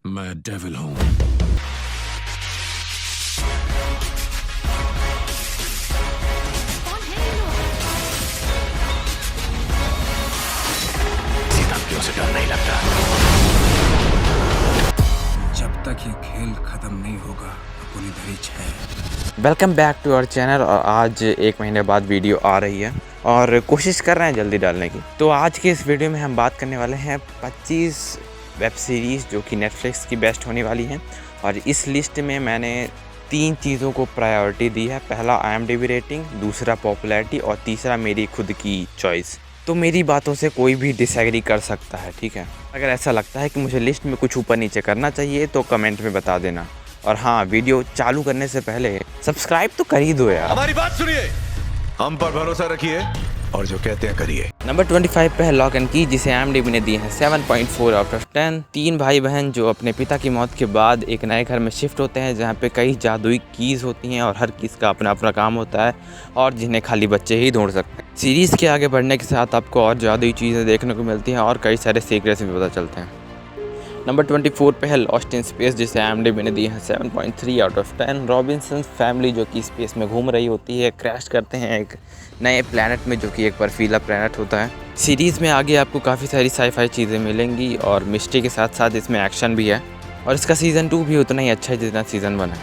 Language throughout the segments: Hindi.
मैं डेविल हूं। धमकियों से डर नहीं लगता। जब तक ये खेल खत्म नहीं होगा अपन इधर ही है। Welcome back to our channel. और आज एक महीने बाद वीडियो आ रही है और कोशिश कर रहे हैं जल्दी डालने की। तो आज के इस वीडियो में हम बात करने वाले हैं 25 वेब सीरीज़ जो कि नेटफ्लिक्स की बेस्ट होने वाली हैं। और इस लिस्ट में मैंने 3 चीज़ों को प्रायोरिटी दी है। पहला IMDb रेटिंग, दूसरा पॉपुलैरिटी और तीसरा मेरी खुद की चॉइस। तो मेरी बातों से कोई भी डिसएग्री कर सकता है, ठीक है। अगर ऐसा लगता है कि मुझे लिस्ट में कुछ ऊपर नीचे करना चाहिए तो कमेंट में बता देना। और हाँ, वीडियो चालू करने से पहले सब्सक्राइब तो कर ही दो यार। हमारी बात सुनिए, हम पर भरोसा रखिए और जो कहते हैं करिए। नंबर 25 पे है लॉक एंड की, जिसे IMDb ने दी है 7.4 आउट ऑफ 10। 3 भाई बहन जो अपने पिता की मौत के बाद एक नए घर में शिफ्ट होते हैं जहाँ पे कई जादुई कीज होती हैं और हर कीज का अपना अपना काम होता है और जिन्हें खाली बच्चे ही ढूंढ सकते हैं। सीरीज़ के आगे बढ़ने के साथ आपको और जादुई चीज़ें देखने को मिलती हैं और कई सारे सीक्रेट्स भी पता चलते हैं। नंबर 24 पे है लॉस्ट इन स्पेस, जिसे IMDb ने दी है 7.3 आउट ऑफ 10। रॉबिन्सन्स फैमिली जो कि स्पेस में घूम रही होती है, क्रैश करते हैं एक नए प्लैनेट में जो कि एक बर्फीला प्लैनेट होता है। सीरीज़ में आगे आपको काफ़ी सारी साई-फाई चीज़ें मिलेंगी और मिस्ट्री के साथ साथ इसमें एक्शन भी है। और इसका सीज़न 2 भी उतना ही अच्छा है जितना सीज़न 1 है।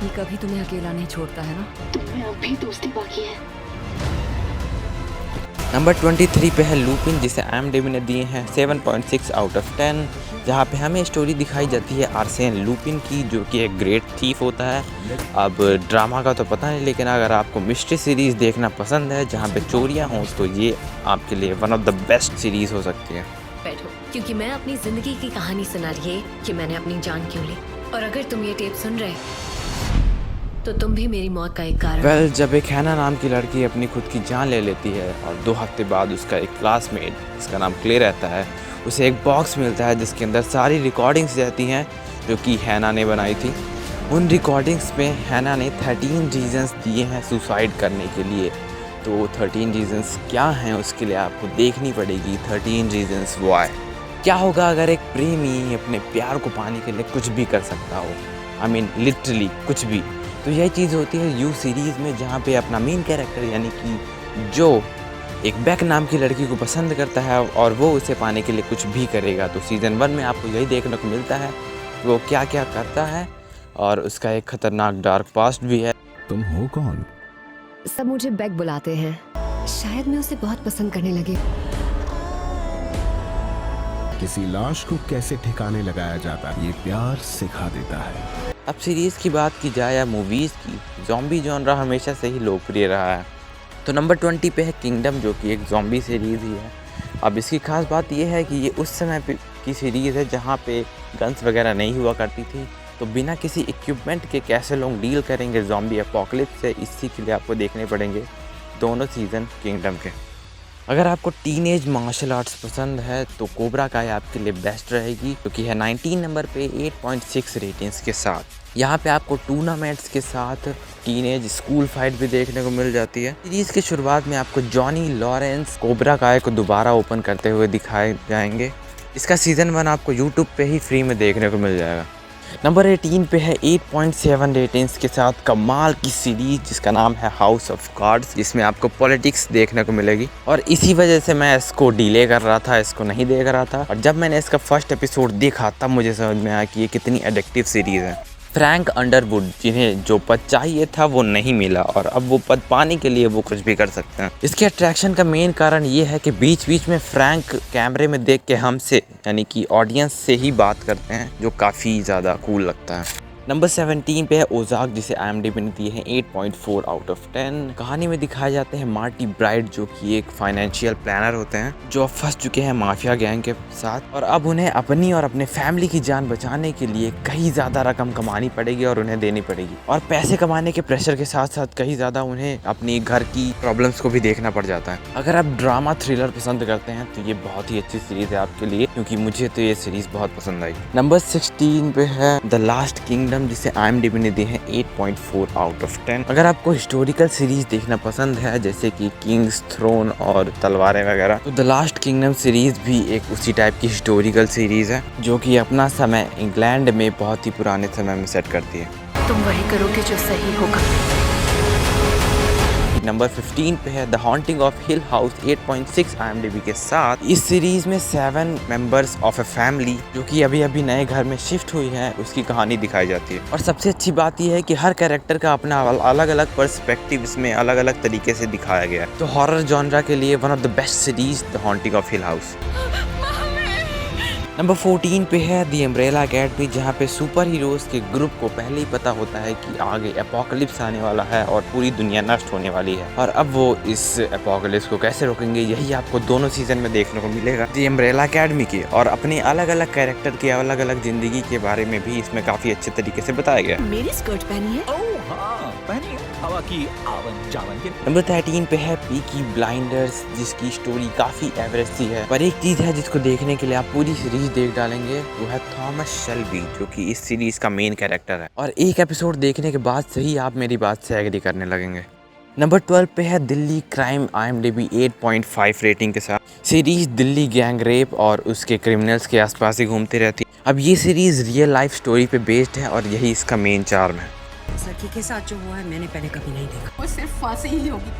ये कभी तुम्हें अकेला नहीं छोड़ता है ना? तुम्हें अब भी दोस्ती बाकी है। नंबर 23 पे है लूपिन, जिसे IMDb ने दिए हैं 7.6 आउट ऑफ 10, जहाँ पे हमें स्टोरी दिखाई जाती है आर्सेन लूपिन की, जो कि एक ग्रेट थीफ होता है। अब ड्रामा का तो पता नहीं, लेकिन अगर आपको मिस्ट्री सीरीज़ देखना पसंद है जहाँ पे चोरियाँ हों तो ये आपके लिए one of the best series हो सकती है। बैठो, क्योंकि मैं अपनी जिंदगी की कहानी सुना रही है कि मैंने अपनी जान क्यों ली। और अगर तुम ये टेप सुन रहे तो तुम भी मेरी मौत का एक कारण। जब एक हैना नाम की लड़की अपनी खुद की जान ले लेती है और 2 हफ्ते बाद उसका एक क्लासमेट जिसका नाम क्ले रहता है, उसे एक बॉक्स मिलता है जिसके अंदर सारी रिकॉर्डिंग्स रहती हैं जो कि हैना ने बनाई थी। उन रिकॉर्डिंग्स में हैना ने 13 रीजंस दिए हैं सुसाइड करने के लिए। तो 13 रीजंस क्या हैं उसके लिए आपको देखनी पड़ेगी 13 रीजंस वाई। क्या होगा अगर एक प्रेमी अपने प्यार को पाने के लिए कुछ भी कर सकता हो, आई मीन लिटरली कुछ भी। तो यह चीज़ होती है यू सीरीज़ में, जहाँ पे अपना मेन कैरेक्टर यानी कि जो एक बैक नाम की लड़की को पसंद करता है और वो उसे पाने के लिए कुछ भी करेगा। तो सीज़न 1 में आपको यही देखने को मिलता है वो क्या क्या करता है और उसका एक खतरनाक डार्क पास्ट भी है। तुम हो कौन? सब मुझे बैग बुलाते हैं। शायद मैं उसे बहुत पसंद करने लगी। किसी लाश को कैसे ठिकाने लगाया जाता है, ये प्यार सिखा देता है। अब सीरीज़ की बात की जाए या मूवीज़ की, ज़ॉम्बी जॉनरा हमेशा से ही लोकप्रिय रहा है। तो नंबर 20 पे है किंगडम, जो कि एक ज़ॉम्बी सीरीज़ ही है। अब इसकी खास बात यह है कि ये उस समय पे की सीरीज़ है जहाँ पे गन्स वगैरह नहीं हुआ करती थी। तो बिना किसी इक्विपमेंट के कैसे लोग डील करेंगे ज़ॉम्बी अपोकलिप्स से, इसी के लिए आपको देखने पड़ेंगे दोनों सीज़न किंगडम के। अगर आपको टीनेज मार्शल आर्ट्स पसंद है तो कोबरा काय आपके लिए बेस्ट रहेगी, क्योंकि है 19 नंबर पे 8.6 रेटिंग्स के साथ। यहाँ पे आपको टूर्नामेंट्स के साथ टीनेज स्कूल फाइट भी देखने को मिल जाती है। सीरीज़ की शुरुआत में आपको जॉनी लॉरेंस कोबरा काय को दोबारा ओपन करते हुए दिखाए जाएंगे। इसका सीज़न 1 आपको यूट्यूब पे ही फ्री में देखने को मिल जाएगा। नंबर 18 पे है 8.7 रेटिंग्स के साथ कमाल की सीरीज जिसका नाम है हाउस ऑफ कार्ड्स, जिसमें आपको पॉलिटिक्स देखने को मिलेगी। और इसी वजह से मैं इसको डिले कर रहा था, इसको नहीं देख रहा था। और जब मैंने इसका फर्स्ट एपिसोड देखा तब मुझे समझ में आया कि ये कितनी एडिक्टिव सीरीज़ है। फ्रैंक अंडरवुड, जिन्हें जो पद चाहिए था वो नहीं मिला और अब वो पद पाने के लिए वो कुछ भी कर सकते हैं। इसके अट्रैक्शन का मेन कारण ये है कि बीच बीच में फ्रैंक कैमरे में देख के हमसे यानी कि ऑडियंस से ही बात करते हैं, जो काफ़ी ज़्यादा कूल लगता है। नंबर 17 पे है ओजाक, जिसे IMDb ने दिए हैं 8.4 आउट ऑफ 10। कहानी में दिखाए जाते हैं मार्टी ब्राइट, जो कि एक फाइनेंशियल प्लानर होते हैं जो अब फंस चुके हैं माफिया गैंग के साथ। और अब उन्हें अपनी और अपने फैमिली की जान बचाने के लिए कहीं ज़्यादा रकम कमानी पड़ेगी और उन्हें देनी पड़ेगी। और पैसे कमाने के प्रेशर के साथ साथ कहीं ज़्यादा उन्हें अपनी घर की प्रॉब्लम्स को भी देखना पड़ जाता है। अगर आप ड्रामा थ्रिलर पसंद करते हैं तो ये बहुत ही अच्छी सीरीज़ है आपके लिए, क्योंकि मुझे तो ये सीरीज़ बहुत पसंद आई। नंबर 16 पे है द लास्ट किंगडम, किंगडम, जिसे IMDb ने दी है 8.4 आउट ऑफ 10। अगर आपको हिस्टोरिकल सीरीज देखना पसंद है जैसे कि किंग्स थ्रोन और तलवारें वगैरह, तो द लास्ट किंगडम सीरीज भी एक उसी टाइप की हिस्टोरिकल सीरीज है जो कि अपना समय इंग्लैंड में बहुत ही पुराने समय में सेट करती है। तुम वही करोगे जो सही होगा। नंबर 15 पे है the haunting of hill house 8.6 IMDb के साथ। इस सीरीज में 7 मेंबर्स ऑफ ए फैमिली जो कि अभी अभी नए घर में शिफ्ट हुई है उसकी कहानी दिखाई जाती है। और सबसे अच्छी बात यह है कि हर कैरेक्टर का अपना अलग अलग पर्सपेक्टिव इसमें अलग अलग तरीके से दिखाया गया है। तो हॉरर जॉनरा के लिए one of the best series the haunting of hill house. Number 14 पे है द अम्ब्रेला अकेडमी, जहाँ पे सुपर हीरोज के ग्रुप को पहले ही पता होता है कि आगे एपोकलिप्स आने वाला है और पूरी दुनिया नष्ट होने वाली है, और अब वो इस एपोकलिप्स को कैसे रोकेंगे यही आपको दोनों सीजन में देखने को मिलेगा द अम्ब्रेला अकेडमी के। और अपने अलग अलग कैरेक्टर की अलग अलग जिंदगी के बारे में भी इसमें काफी अच्छे तरीके से बताया गया है। मेरी स्कर्ट पहनी है। नंबर 13 पे है पीकी ब्लाइंडर्स, जिसकी स्टोरी काफी एवरेज सी है, पर एक चीज है जिसको देखने के लिए आप पूरी सीरीज देख डालेंगे, वो है थॉमस शेल्बी जो कि इस सीरीज का मेन कैरेक्टर है, और एक एपिसोड देखने के बाद से ही आप मेरी बात से एग्री करने लगेंगे। नंबर 12 पे है दिल्ली क्राइम, IMDb 8.5 रेटिंग के साथ। सीरीज दिल्ली गैंग रेप और उसके क्रिमिनल्स के आसपास ही घूमती रहती है। अब ये सीरीज रियल लाइफ स्टोरी पे बेस्ड है और यही इसका मेन चार्म है। इस लड़की के साथ जो हुआ है मैंने पहले कभी नहीं देखा। वो सिर्फ फांसी ही होगी।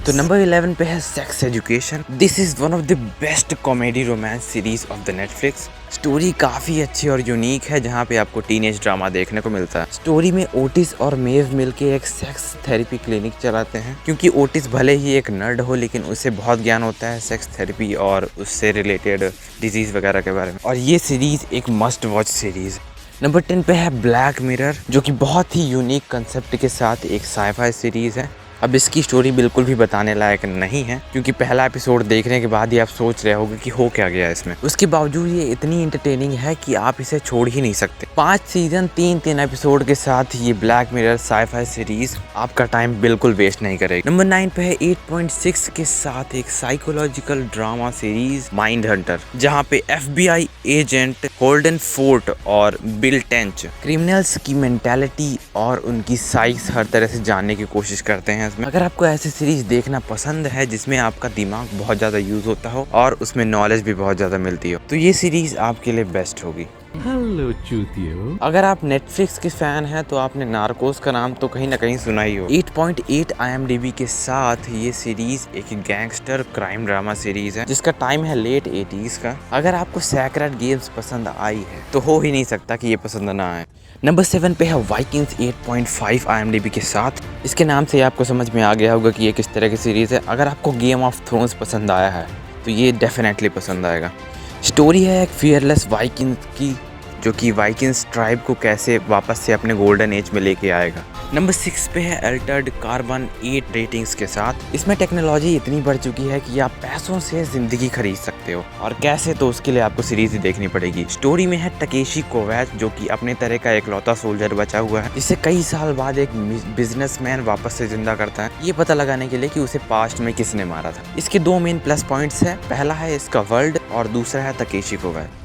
तो नंबर 11 पे है sex education. This is one of the best comedy romance series of the Netflix. Story काफी अच्छी और यूनिक है, जहाँ पे आपको टीनेज ड्रामा देखने को मिलता है। स्टोरी में ओटिस और मेव मिलके एक सेक्स थेरेपी क्लिनिक चलाते हैं, क्योंकि ओटिस भले ही एक नर्ड हो लेकिन उसे बहुत ज्ञान होता है सेक्स थेरेपी और उससे रिलेटेड डिजीज वगैरह के बारे में, और ये सीरीज एक मस्ट वॉच सीरीज। नंबर 10 पे है ब्लैक मिरर, जो कि बहुत ही यूनिक कंसेप्ट के साथ एक साइफाई सीरीज है। अब इसकी स्टोरी बिल्कुल भी बताने लायक नहीं है, क्योंकि पहला एपिसोड देखने के बाद ही आप सोच रहे होगे कि हो क्या गया इसमें। उसके बावजूद ये इतनी एंटरटेनिंग है कि आप इसे छोड़ ही नहीं सकते। 5 सीजन 3 एपिसोड के साथ ये ब्लैक मिरर साइफाई सीरीज आपका टाइम बिल्कुल वेस्ट नहीं करेगी। नंबर 9 पे है 8.6 के साथ एक psychological drama series mind Hunter, जहाँ पे FBI एजेंट होल्डन फोर्ट और बिल टेंच क्रिमिनल्स की मेंटालिटी और उनकी साइक्स हर तरह से जानने की कोशिश करते हैं। अगर आपको ऐसी सीरीज देखना पसंद है जिसमें आपका दिमाग बहुत ज़्यादा यूज होता हो और उसमें नॉलेज भी बहुत ज़्यादा मिलती हो, तो ये सीरीज आपके लिए बेस्ट होगी। हेलो चूतियो। अगर आप नेटफ्लिक्स के फैन हैं तो आपने नार्कोस का नाम तो कहीं ना कहीं सुना ही हो। 8.8 IMDb के साथ ये सीरीज एक गैंगस्टर क्राइम ड्रामा सीरीज है, जिसका टाइम है लेट 80s का। अगर आपको सैक्रेड गेम्स पसंद आई है तो हो ही नहीं सकता कि ये पसंद ना आए। नंबर 7 पे है वाइकिंग्स 8.5 IMDb के साथ। इसके नाम से आपको समझ में आ गया होगा कि ये किस तरह की सीरीज़ है। अगर आपको गेम ऑफ थ्रोन्स पसंद आया है तो ये डेफिनेटली पसंद आएगा। स्टोरी है एक फियरलेस वाइकिंग्स की, जो कि वाइकिंग्स ट्राइब को कैसे वापस से अपने गोल्डन एज में लेके आएगा। नंबर 6 पे है अल्टर्ड कार्बन 8 रेटिंग्स के साथ। इसमें टेक्नोलॉजी इतनी बढ़ चुकी है कि आप पैसों से ज़िंदगी खरीद सकते हो, और कैसे तो उसके लिए आपको सीरीज ही देखनी पड़ेगी। स्टोरी में है टकेशी कोवैच, जो कि अपने तरह का एक लौता सोल्जर बचा हुआ है, जिसे कई साल बाद एक बिजनेसमैन वापस से जिंदा करता है, ये पता लगाने के लिए कि उसे पास्ट में किसने मारा था। इसके 2 मेन प्लस पॉइंट्स है, पहला है इसका वर्ल्ड और दूसरा है टकेशी कोवैच।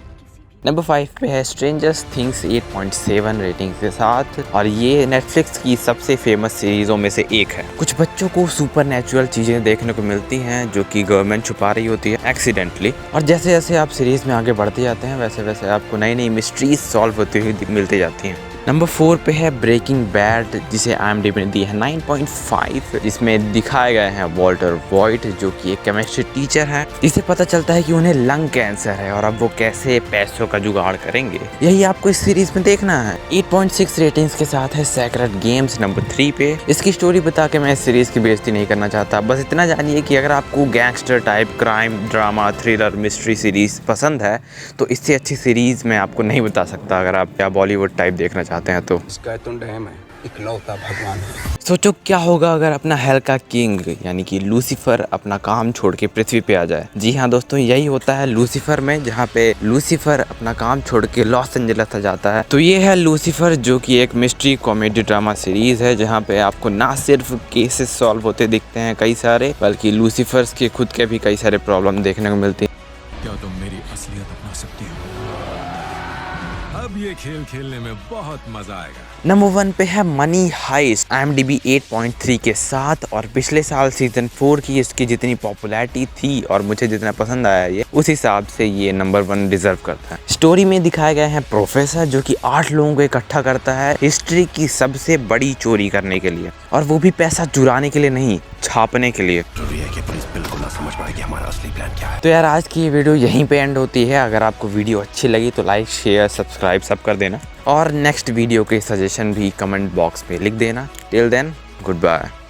नंबर 5 पे है स्ट्रेंजर्स थिंग्स 8.7 रेटिंग के साथ, और ये नेटफ्लिक्स की सबसे फेमस सीरीज़ों में से एक है। कुछ बच्चों को सुपर नेचुरल चीज़ें देखने को मिलती हैं जो कि गवर्नमेंट छुपा रही होती है एक्सीडेंटली, और जैसे जैसे आप सीरीज़ में आगे बढ़ते जाते हैं वैसे वैसे आपको नई नई मिस्ट्रीज सॉल्व होती हुई मिलती जाती हैं। नंबर 4 पे है ब्रेकिंग बैड, जिसे IMDb ने दी है 9.5, जिसमें दिखाए गए हैं वॉल्टर वाइट, जो कि एक केमिस्ट्री टीचर है, जिसे पता चलता है कि उन्हें लंग कैंसर है और अब वो कैसे पैसों का जुगाड़ करेंगे, यही आपको इस सीरीज में देखना है। 8.6 रेटिंग्स के साथ है सैक्रेड गेम्स नंबर 3 पे। इसकी स्टोरी बता के मैं इस सीरीज की बेइज्जती नहीं करना चाहता, बस इतना जानिए कि अगर आपको gangster type crime drama thriller mystery series पसंद है तो इससे अच्छी सीरीज मैं आपको नहीं बता सकता। अगर आप क्या बॉलीवुड टाइप देखना चाहते हैं तो स्काइतुंड है मैं इकलौता भगवान है। सोचो क्या होगा अगर अपना हेल का किंग यानी कि लूसीफर अपना काम छोड़ के पृथ्वी पे आ जाए। जी हाँ दोस्तों, यही होता है लूसीफर में, जहाँ पे लूसीफर अपना काम छोड़ के लॉस एंजल्स आ जाता है। तो ये है लूसीफर, जो कि एक मिस्ट्री कॉमेडी ड्रामा सीरीज है, जहाँ पे आपको ना सिर्फ केसेस सॉल्व होते दिखते हैं कई सारे, बल्कि लूसीफर्स के खुद के भी कई सारे प्रॉब्लम देखने को मिलती हैं। क्या तुम मेरी असलियत अपना सकती हो? अब ये खेल खेलने में बहुत मजा आएगा। नंबर 1 पे है मनी हाइस्ट, IMDb 8.3 के साथ, और पिछले साल सीजन 4 की इसकी जितनी पॉपुलैरिटी थी और मुझे जितना पसंद आया ये, उस हिसाब से ये नंबर 1 डिजर्व करता है। स्टोरी में दिखाया गया है प्रोफेसर जो कि 8 लोगों को इकट्ठा करता है हिस्ट्री की सबसे बड़ी चोरी करने के लिए, और वो भी पैसा चुराने के लिए नहीं, छापने के लिए। तो यार आज की ये वीडियो यहीं पे एंड होती है। अगर आपको वीडियो अच्छी लगी तो लाइक शेयर सब्सक्राइब सब कर देना, और नेक्स्ट वीडियो के सजेशन भी कमेंट बॉक्स में लिख देना। Till then good bye.